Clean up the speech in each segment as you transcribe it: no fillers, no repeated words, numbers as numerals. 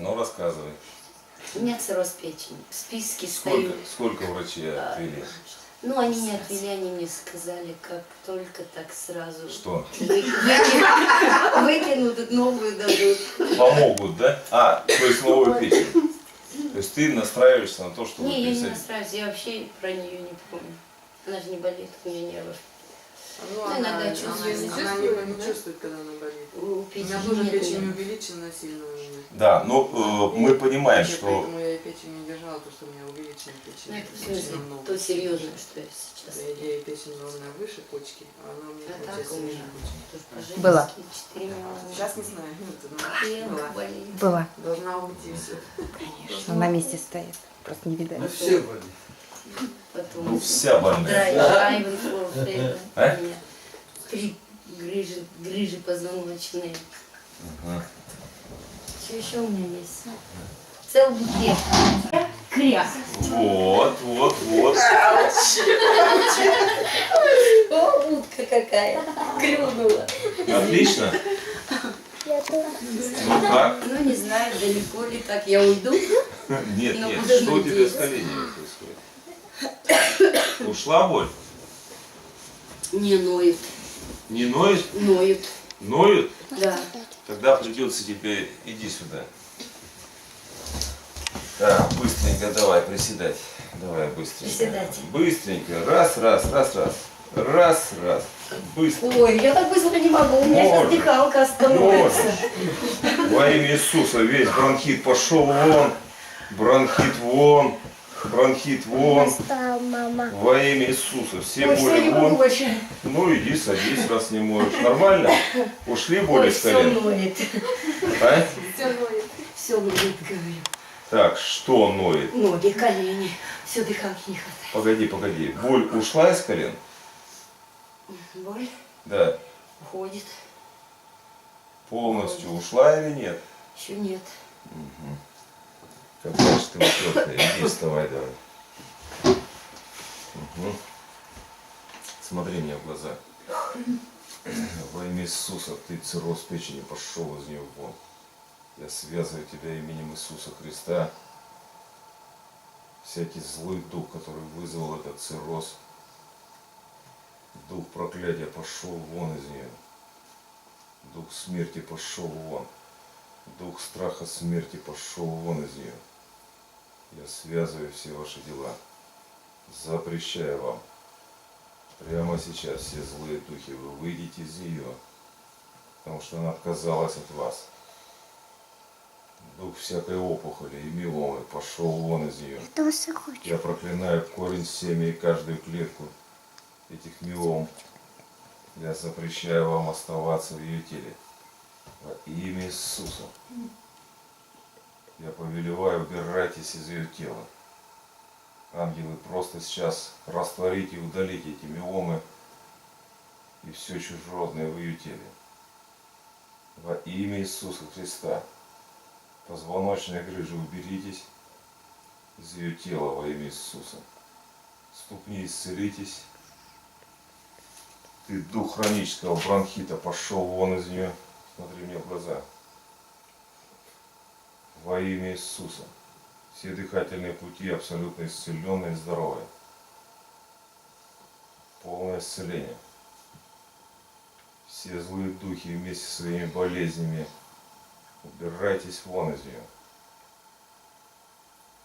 Ну, рассказывай. У меня цирроз печени. В списке стою. Сколько врачей отвели? Ну, они не отвели, они мне сказали, как только так сразу. Что? Выкинут, новую дадут. Помогут, да? А, то есть новую печень. То есть ты настраиваешься на то, чтобы Не, я не пересадить. настраиваюсь, я вообще про нее не помню. Она же не болит, у меня нервов. Ну, Ну, иногда чувствую. она не чувствует, когда она болит. У У печени меня тоже нет печень нервов. увеличена сильно у меня. Да, но мы понимаем, что... Поэтому я и печень не держала, потому что у меня увеличена Ну, печень. это в смысле очень много. то серьезное, что я сейчас. Я и печень у меня выше почки, а она у меня А так получается у меня ниже почки. тоже по-женски Была. 4 миллиона. Сейчас не знаю, нет, Пенка была. болит. Была. Должна уйти все. Конечно, на месте стоит. Просто не видать. Ну все болит. Потом. Ну, вся больная. Драйвен флоу, А? у меня 3 грыжи позвоночные. Ага. Что еще у меня есть? Целый букет. Кря. Вот. О, утка какая. Клюнула. Отлично. Ну как? Ну, не знаю, далеко ли так я уйду. Нет, Ну, нет, буду что у тебя с надеяться. коленями происходит? Ушла боль? Не ноют. Не ноет? Ноют. Ноют? Да. Тогда придется тебе, иди сюда. Так, быстренько давай приседать. Давай быстренько. Приседать. Быстренько. Раз. Раз. Быстро. Ой, я так быстро не могу. У меня сейчас Можешь. дыхалка остановится. Можешь. Во имя Иисуса весь бронхит пошел вон. Бронхит вон. Бронхит вон. Во имя Иисуса. Все Ой, все боли не могу вон. больше. Ну иди садись, раз не можешь. Нормально? Ушли боли Ой, с все колен? ноет. А? Все ноет, говорю. Так, что ноет? Ноги, колени. Все, дыхалки не хватает. Погоди. Боль ушла из колен? Боль Да. уходит. Полностью ушла или нет? Еще нет. Какая же ты упертая. Иди, вставай давай. Угу. Смотри мне в глаза. Во имя Иисуса ты цирроз печени пошел из нее вон. Я связываю тебя именем Иисуса Христа. Всякий злой дух, который вызвал этот цирроз, дух проклятия пошел вон из нее. Дух смерти пошел вон. Дух страха смерти пошел вон из нее. Я связываю все ваши дела. Запрещаю вам. Прямо сейчас все злые духи, вы выйдете из нее, потому что она отказалась от вас. Дух всякой опухоли и миомы пошел вон из нее. Я проклинаю корень, семя и каждую клетку этих миом. Я запрещаю вам оставаться в ее теле. Во имя Иисуса. Я повелеваю, убирайтесь из ее тела. Ангелы, просто сейчас растворите и удалите эти миомы и все чужеродное в ее теле. Во имя Иисуса Христа. Позвоночные грыжи уберитесь из ее тела во имя Иисуса. Ступни исцелитесь. Ты дух хронического бронхита пошел вон из нее. Смотри мне в глаза. Во имя Иисуса. Все дыхательные пути абсолютно исцеленные и здоровые. Полное исцеление. Все злые духи вместе со своими болезнями. Убирайтесь вон из нее.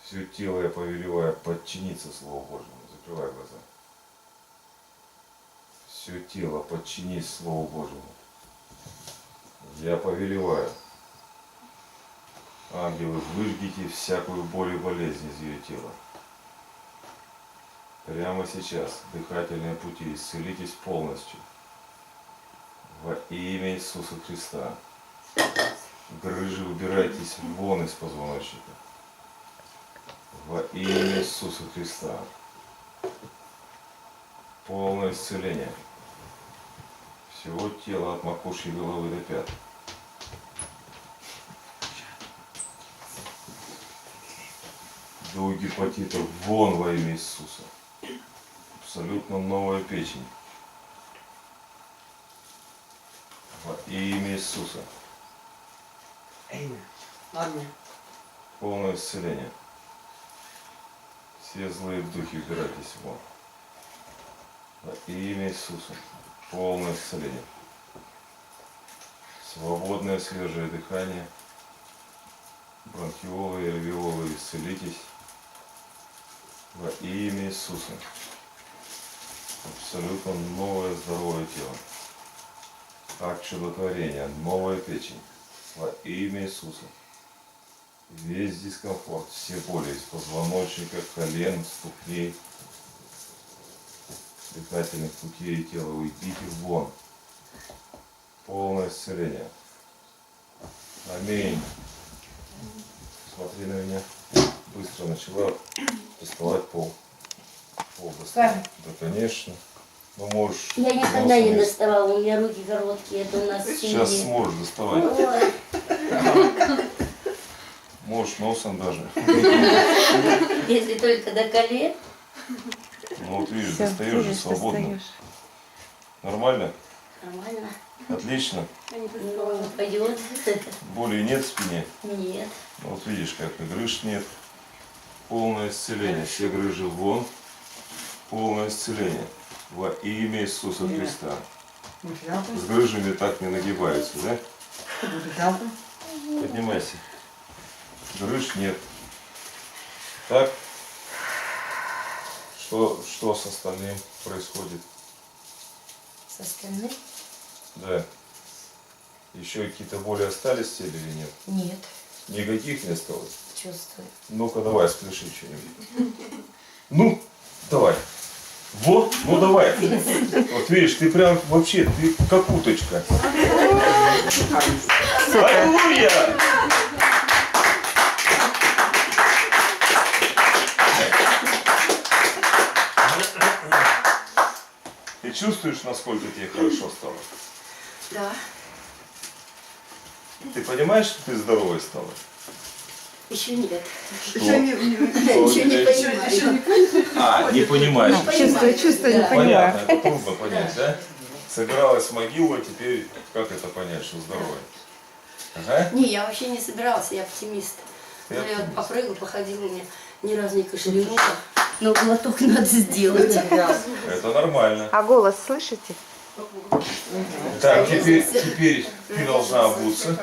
Все тело я повелеваю подчиниться Слову Божьему. Закрывай глаза. Все тело подчинись Слову Божьему. Я повелеваю. Ангелы, выжгите всякую боль и болезнь из ее тела. Прямо сейчас дыхательные пути исцелитесь полностью. Во имя Иисуса Христа. Грыжи убирайтесь вон из позвоночника. Во имя Иисуса Христа. Полное исцеление всего тела от макушки головы до пят. Дух гепатита вон во имя Иисуса. Абсолютно новая печень. Во имя Иисуса. Ладно. Полное исцеление. Все злые духи убирайтесь вон. Во имя Иисуса. Полное исцеление. Свободное свежее дыхание. Бронхиолы и альвеолы, исцелитесь. Во имя Иисуса. Абсолютно новое здоровое тело. Акт чудотворения, новая печень. Во имя Иисуса. Весь дискомфорт, все боли из позвоночника, колен, ступней, дыхательных путей и тела, уйдите вон. Полное исцеление. Аминь. Смотри на меня. Быстро начала доставать пол. Пол доставать. Да, конечно. Ну, можешь. Я никогда носом не доставала, у меня руки короткие, это у нас в Сейчас семье. сможешь доставать. Ой, Можешь носом даже. если только до колен. Ну вот видишь, Всё, достаешь же видишь, свободно. достаешь. Нормально? Нормально. Отлично. Ну, пойдет. Боли нет в спине. Нет. Ну, вот видишь, как и грыж нет. Полное исцеление. Все грыжи вон. Полное исцеление. Во имя Иисуса Христа. С грыжами так не нагибаются, да? Поднимайся. Грыж нет. Так? Что с остальным происходит? С остальным? Да. Еще какие-то боли остались в теле или нет? Нет. Никаких не осталось? Чувствую. Ну-ка давай, спляши что-нибудь. Ну, давай. Вот, ну давай. Вот видишь, ты прям вообще, ты как уточка. Аллилуйя! Ты чувствуешь, насколько тебе хорошо стало? Да. Ты понимаешь, что ты здоровой стала? Еще нет. Что? Еще не понимаю. А, не понимаешь. Чувствую, не Да. понимаю. Понятно, это трудно понять, да? Собиралась могила, теперь как это понять, что здоровая? Ага. Не, я вообще не собиралась, я оптимист. Ты Ну, я вот оптимист. попрыгала, походила, мне ни разу не кашлянула. Но глоток надо сделать. Это нормально. А голос слышите? Так, теперь ты должна обуться.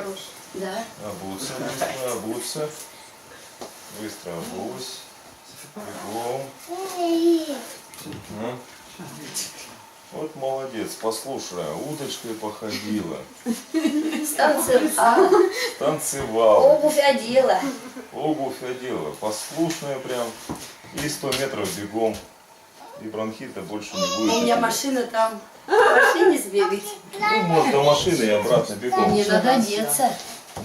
Да. Обуться, быстро обуться. Быстро обулась. Бегом. Ну. Вот молодец, послушай, уточкой походила, Станцевала. танцевала, Обувь одела. обувь одела, послушная прям, и 100 метров бегом, и бронхита больше не будет. У меня машина там. В машине сбегать. Ну, может, до машины и обратно бегом. Мне надо одеться.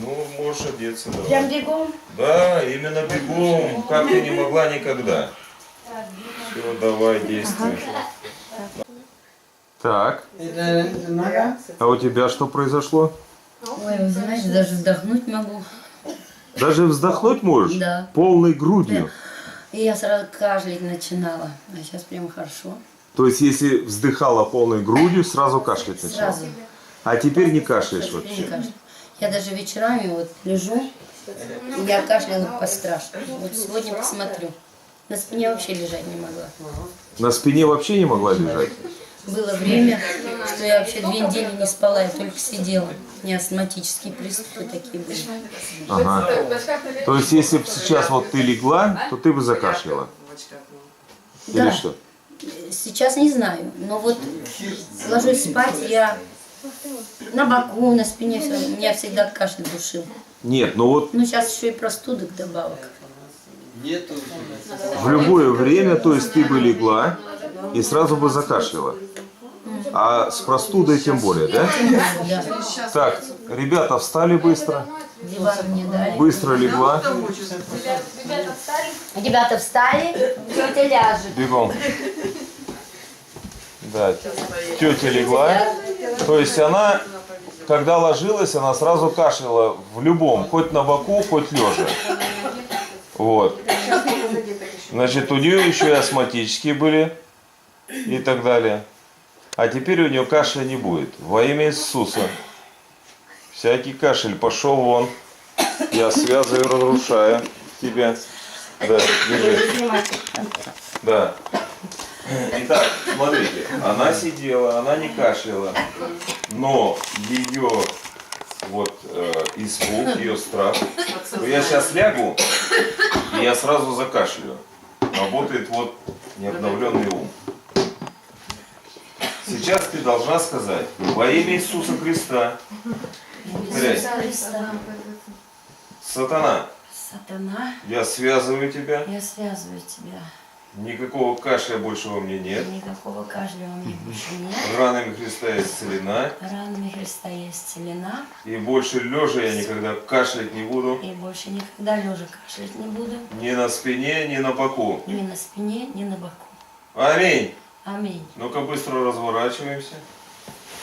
Ну, можешь одеться, Прям давай. бегом. Да, именно бегом, как ты не могла никогда. Все, давай, действуй. Так, а у тебя что произошло? Ой, вы знаете, даже вдохнуть могу. Даже вздохнуть можешь? Да. Полной грудью. И я сразу кашлять начинала. А сейчас прям хорошо. То есть, если вздыхала полной грудью, сразу кашлять начала? Сразу. А теперь не кашляешь Теперь не вообще? кашляю. Я даже вечерами вот лежу, и я кашляла по-страшному. Вот сегодня посмотрю. На спине вообще лежать не могла. На спине вообще не могла лежать? Было время, что я вообще 2 недели не спала, я только сидела. У меня астматические приступы такие были. Ага. То есть, если бы сейчас вот ты легла, то ты бы закашляла? В очках был. Или Да. что? Сейчас не знаю, но вот ложусь спать, я на боку, на спине, меня всегда кашель душил. Нет, ну вот Ну сейчас еще и простудок добавок. в любое время, то есть ты бы легла и сразу бы закашляла. А с простудой тем более, да? Да. Так, ребята встали быстро, Диван мне дали. быстро легла, Ребята встали, тетя ляжет. бегом. Да, тетя легла. То есть она, когда ложилась, она сразу кашляла в любом, хоть на боку, хоть лежа. Вот. Значит, у нее еще и астматические были и так далее. А теперь у нее кашля не будет. Во имя Иисуса. Всякий кашель пошел вон. Я связываю, разрушаю. тебя. Да, держи. Да. Итак, смотрите, она сидела, она не кашляла, но ее вот испуг, ее страх. Я сейчас лягу, и я сразу закашляю. Работает вот необновленный ум. Сейчас ты должна сказать: во имя Иисуса Христа, повторяй, Христа. сатана, Сатана, я связываю тебя, я связываю тебя. никакого кашля больше во мне нет, Никакого кашля у меня больше нет. ранами Христа я исцелена, Ранами Христа я исцелена. и больше лежа я никогда кашлять не буду, И больше никогда лежа кашлять не буду. ни на спине, ни на боку. Ни на спине, ни на боку. Аминь. Аминь. Ну-ка быстро разворачиваемся.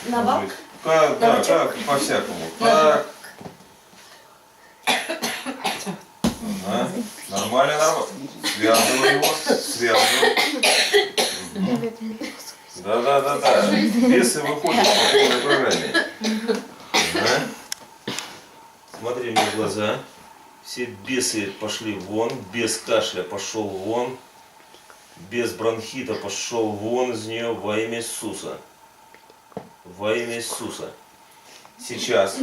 На бок? Как, да, бочок? как, по-всякому. На Так. Ага. Нормально, нормально. Связывай его, связывай. Да. Бесы выходят по полной программе. Ага. Смотри мне в глаза. Все бесы пошли вон, без кашля пошел вон, без бронхита пошел вон из нее во имя Иисуса. Во имя Иисуса. Сейчас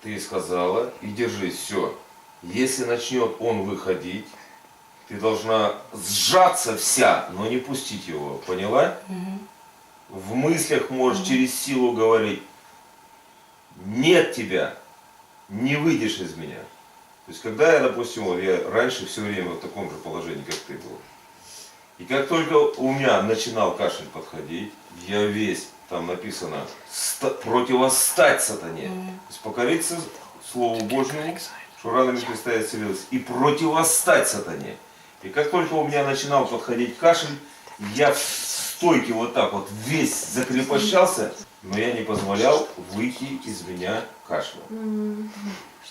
ты сказала и держись, все. Если начнет он выходить, ты должна сжаться вся, но не пустить его. Поняла? В мыслях можешь через силу говорить: нет тебя, не выйдешь из меня. То есть, когда я, допустим, вот я раньше все время в таком же положении, как ты был. И как только у меня начинал кашель подходить, я весь, там написано, противостать сатане. То есть покориться Слову Божьему, что ранами Христа я исцелилась, и противостать сатане. И как только у меня начинал подходить кашель, я в стойке вот так вот весь закрепощался, но я не позволял выйти из меня кашля.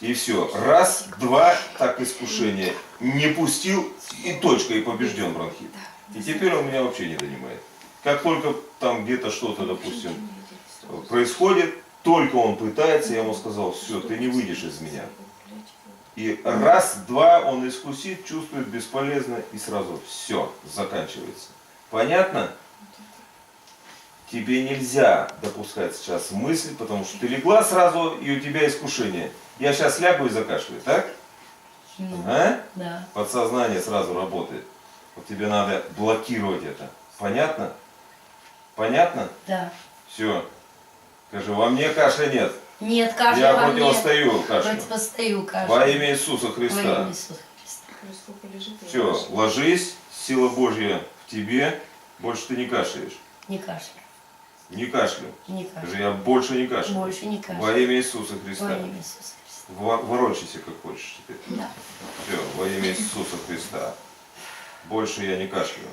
И все. Раз, два, так искушение. Не пустил, и точка, и побежден бронхит. И теперь он меня вообще не донимает. Как только там где-то что-то, допустим, происходит, только он пытается, я ему сказал: все, ты не выйдешь из меня. И раз, два, он искусит, чувствует бесполезно, и сразу все, заканчивается. Понятно? Тебе нельзя допускать сейчас мысль, потому что ты легла сразу, и у тебя искушение. Я сейчас лягу и закашляю, так? А? Да. Подсознание сразу работает. Вот тебе надо блокировать это. Понятно? Понятно? Да. Все. Скажи: во мне кашля нет. Нет кашля Я во мне. противостою кашлю. Противостою кашлю. Во имя Иисуса Во Христа. имя Иисуса Христа. Все, ложись, сила Божья в тебе, больше ты не кашляешь. Не кашля. Не кашлю. Не кашля. Скажи: я больше не кашляю. Больше не кашля. Во имя Иисуса Во Христа. имя Иисуса Христа. Ворочайся как хочешь теперь. Да. Все, во имя Иисуса Христа. Больше я не кашляю.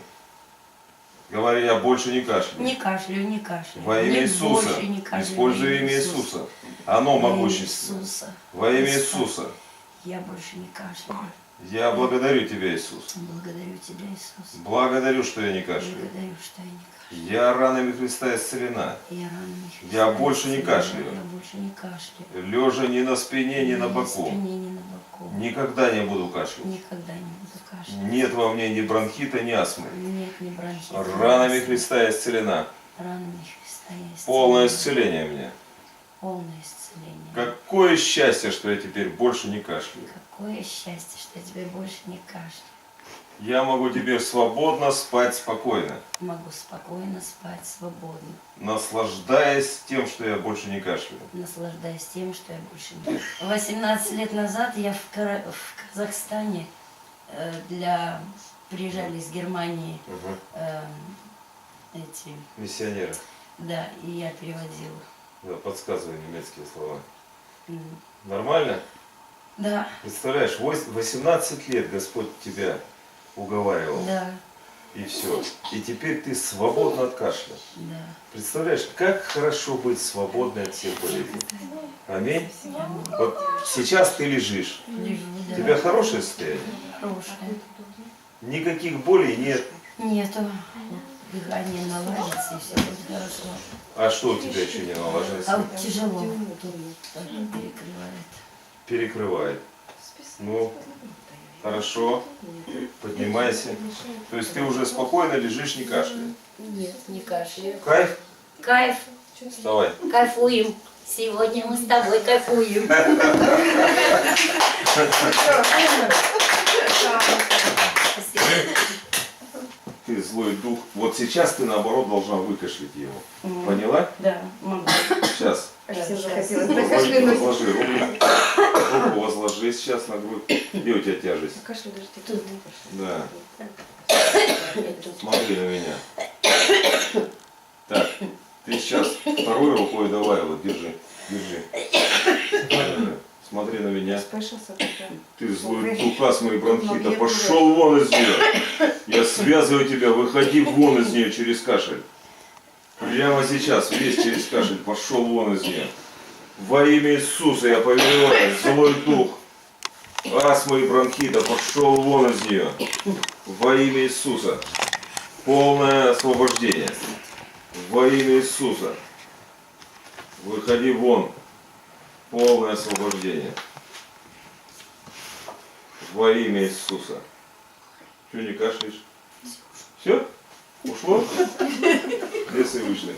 Говори: я больше не кашляю. Не кашляю, не кашляю. Во имя Не Иисуса. больше не кашляю. Используй имя Иисуса. Оно Во имя могущественно. Иисуса. Во имя Господь. Иисуса. Я больше не кашляю. Я благодарю Тебя, Иисус. Благодарю Тебя, Иисус. Благодарю, что я не кашляю. Благодарю, что я не кашляю. Я ранами Христа исцелена. Я ранами Христа Я больше не исцелена. кашляю. Я больше не кашляю. Лежа ни на спине, ни на Ни боку. спине, ни на боку. Никогда не буду кашлять. Никогда не буду кашлять. Нет во мне ни бронхита, ни астмы. Нет, не бронхита. Ранами Христа я исцелена. Ранами Христа я исцелена. Полное исцеление мне. Полное исцеление. Какое счастье, что я теперь больше не кашляю. Какое счастье, что я теперь больше не кашляю. Я могу теперь свободно спать спокойно, Могу спокойно спать свободно, наслаждаясь тем, что я больше не кашляю. наслаждаясь тем, что я больше не кашляю. 18 лет назад я в Казахстане приезжали из Германии эти, Миссионеры. да, и я переводила. Да, подсказывай немецкие слова. М, Нормально? Да, Представляешь, 18 лет Господь тебя уговаривал. да, И все. И теперь ты свободна от кашля. да. Представляешь, как хорошо быть свободной от всех болезней. Аминь. Вот сейчас ты лежишь. Лежу, да. У тебя хорошее состояние? Хорошее. Никаких болей нет. Нету. Дыхание наладится, и все будет хорошо. А что у тебя еще не А налаживается? вот тяжело. Тут перекрывает. Перекрывает. Ну, хорошо. Поднимайся. То есть ты уже спокойно лежишь, не кашляешь. Нет, не кашляю. Кайф? Кайф, Вставай. кайфуем. Сегодня мы с тобой кайфуем. Ты злой дух. Вот сейчас ты наоборот должна выкашлять его. Поняла? Да, могу. Сейчас. Все захотелось Возложи, прокашлянуть. возложи руку возложи сейчас на грудь. Где у тебя тяжесть? Кашлю даже Тут. Да. Смотри на меня. Так, ты сейчас второй рукой давай, вот держи. Держи. Держи. Смотри на меня. Спешился пока. Ты злой дух астмы и бронхита. Пошел вон из нее. Я связываю тебя. Выходи вон из нее через кашель. Прямо сейчас, весь через кашель. Пошел вон из нее. Во имя Иисуса я повелеваю. Злой дух астмы и бронхита. Пошел вон из нее. Во имя Иисуса. Полное освобождение. Во имя Иисуса. Выходи вон. Полное освобождение. Во имя Иисуса. Чего не кашляешь? Все? Ушло? Лесы вышли.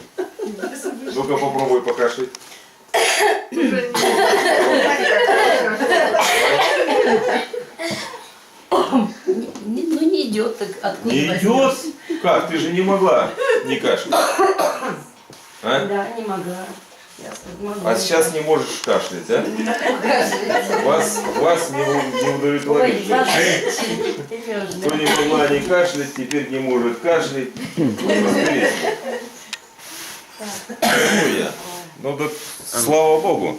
Ну-ка попробуй покашлять. Ну не идет, так откуда Не возьмешь? идет? Как? Ты же не могла не кашлять. А? Да, не могла. Сейчас не могу. А сейчас не можешь кашлять, а? Вас не Ой, удовлетворит. Сережа. Кто не могла не кашлять, теперь не может кашлять. Разберись. Ну я. Ну да, слава Богу.